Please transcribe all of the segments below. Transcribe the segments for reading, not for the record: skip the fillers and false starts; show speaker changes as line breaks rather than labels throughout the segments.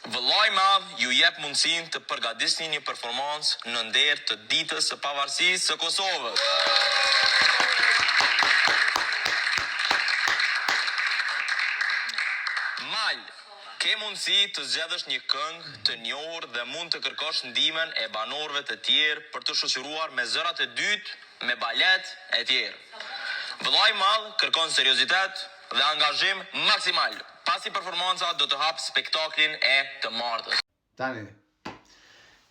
Vëllai i madh ju jep mundësinë të përgatisni një performancë në nder të ditës së pavarësisë së Kosovës. Mal, ke mundësi të zgjedhësh një këngë të njohur dhe mund të kërkosh ndihmën e banorëve të tjerë për të shoqëruar me zërat e dytë, me balet e tjerë. Vëllai i madh kërkon seriozitet dhe angazhim maksimal. Pasi performanca do të hap spektaklin e të martës.
Tani,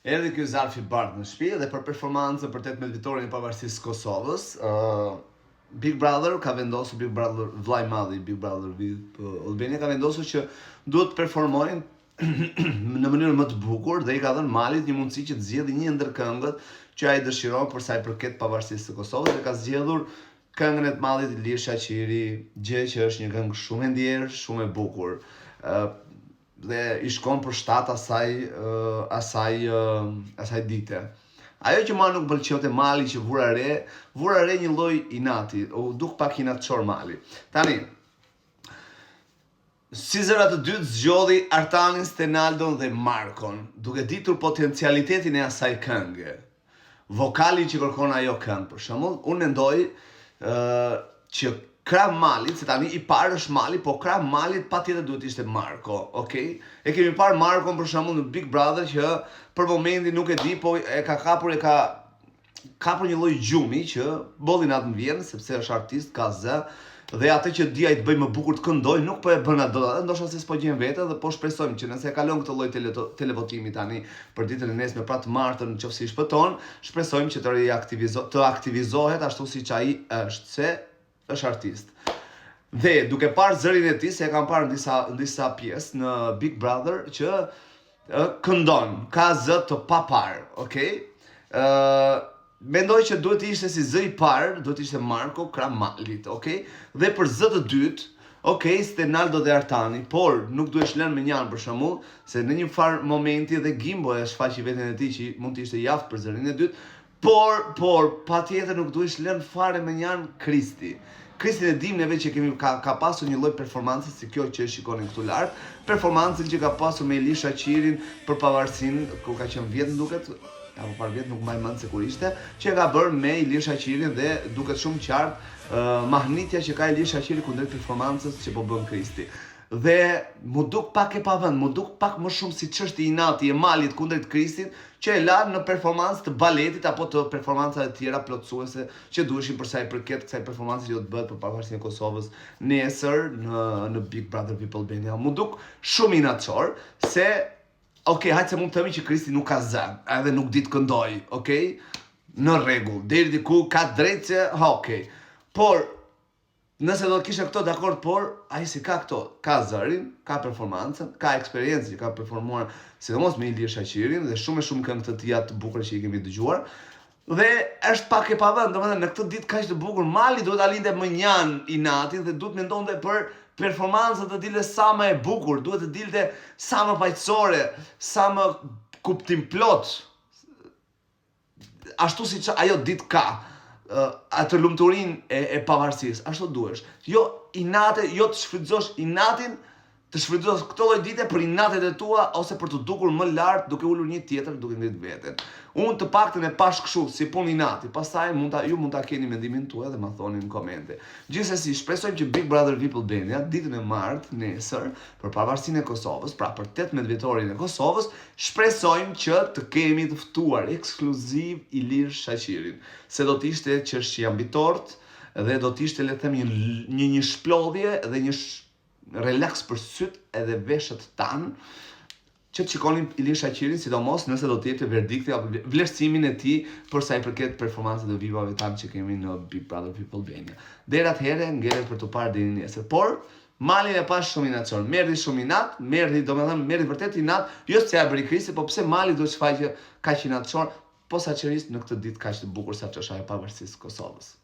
erdhi ky Zarfi Bardh në shtëpi dhe për performancën për 18 vitorin e pavarësisë së Kosovës, Big Brother ka vendosur, Big Brother vllai i madh i Big Brother Albania ka vendosur që duhet të performojnë në mënyrë më të bukur dhe i ka dhënë Malit një mundësi që të zgjidhë një ndër këngët që ai dëshiron për sa i përket pavarësisë së Kosovës dhe ka zgjedhur këngën e të Mallit Ilir Shaqiri, gjë që është një këngë shumë e ndjerë, shumë e bukur. Dhe i shkon për shtat asaj dite. Ajo që mua nuk pëlqente Mali që vura re një lloj inati, u duk pak inatçor Mali. Tani, si zëra të dytë zgjodhi Artanin, Stenaldon dhe Markon, duke ditur potencialitetin e asaj këngë. Vokali që kërkon ajo këngë, për shembull, unë mendoj që krah Malit, se tani i parë është Mali, po krah Malit patjetër duhet ishte Marko, okay? E kemi parë Markon për shembull në Big Brother që për momentin nuk e di, po e ka kapur një lloj gjumi që bolli natë në vjen, sepse është artist, ka zë, dhe atë që di ai të bëj më bukur të këndoj, nuk po e bën atë, ndoshta se s'po gjen vete dhe po shpresojmë që nëse e kalon këtë lloj televotimi tani për ditën e nesme pra të martën nëse i shpëton, shpresojmë që të aktivizohet ashtu siç ai është, se është artist. Dhe duke parë zërin e tij, se e kam parë në disa pjesë në Big Brother që këndon, ka zë të papar, okay? Mendoj që duhet të ishte si zë i parë, duhet të ishte Marko krah Malit, okay? Dhe për zë të dytë, okay, Stenaldo dhe Artani, por nuk duhesh lënë me njanë për shembull, se në një farë momenti dhe Gimbo e shfaqi veten e tij që mund të ishte javë për zërin e dytë, por patjetër nuk duhesh lënë fare me njanë Kristi. Kristin e dim neve që ka pasur një lloj performance si kjo që shikoni këtu lart, performancën që ka pasur me Ilir Shaqirin për pavarësinë, kur ka qenë vjet duket, apo par vjet nuk mbaj mend se kur ishte, që ka bërë me Ilir Shaqirin dhe duket shumë qartë mahnitja që ka Ilir Shaqiri kundrejt performancës që po bën Kristi. Dhe mu duk pak e pavend, mu duk pak më shumë si çështje inati e Malit kundrejt Kristit, që e la në performancë të baletit apo të performancave të tjera plotësuese që duheshin për sa i përket kësaj performance që do të bëhet për pavarësinë e Kosovës nesër në Big Brother VIP Albania. Mu duk shumë inatçor se okay, hajtë se mund të themi që Kristi nuk ka zë, edhe nuk di të këndoj, okay? Në rregull, deri diku ka drejtë që, okay. Por nëse do të kishe këto dakord, por ai si ka këto, ka zërin, ka performancën, ka eksperiencë që ka performuar, sidomos me Ilir Shaqirin dhe shumë këngë të tjera të bukura që i kemi dëgjuar. Dhe është pak e pavend, domethënë në këtë ditë kaq të bukur, Mali duhet ta lindte më njan inatin dhe duhet mendonte për performancën të dilte sa më e bukur, duhet të dilte sa më paqësore, sa më kuptim plot. Ashtu siç ajo ditë ka. Atë lumturinë e pavarësisë, ashtu duhesh. Jo inate, jo të shfrytëzosh inatin, të shfrytëzosh këtë lloj dite për inatet e tua ose për të dukur më lart duke ulur një tjetër duke ngrit veten. Unë të paktën e pash kështu si punë inati, pastaj ju mund ta keni mendimin tuaj dhe ma thoni në komente. Gjithsesi, shpresojmë që Big Brother VIP Albania ditën e martë nesër për pavarësinë e Kosovës, pra për 18 vjetorin e Kosovës, shpresojmë që të kemi të ftuar ekskluziv Ilir Shaqirin, se do të ishte çështje ambitort dhe do të ishte le të them një shplodhje dhe një relax për syt edhe veshët tan që të shikonin Ilir Shaqirin, sidomos nëse do të jetë verdikti apo vlerësimin e tij për sa i përket performancës të vivave tan që kemi në Big Brother VIP Albania. Deri atëherë ngelet për të parë deri nesër. Por Malin e pash shumë inatçor. Merri shumë inat, merri vërtet inat, jo se ja bëri Kristi, po pse Mali duhet shfaqje kaq inatçor, posaçërisht në këtë ditë kaq të bukur sa ç'është ajo pavarësisë së Kosovës.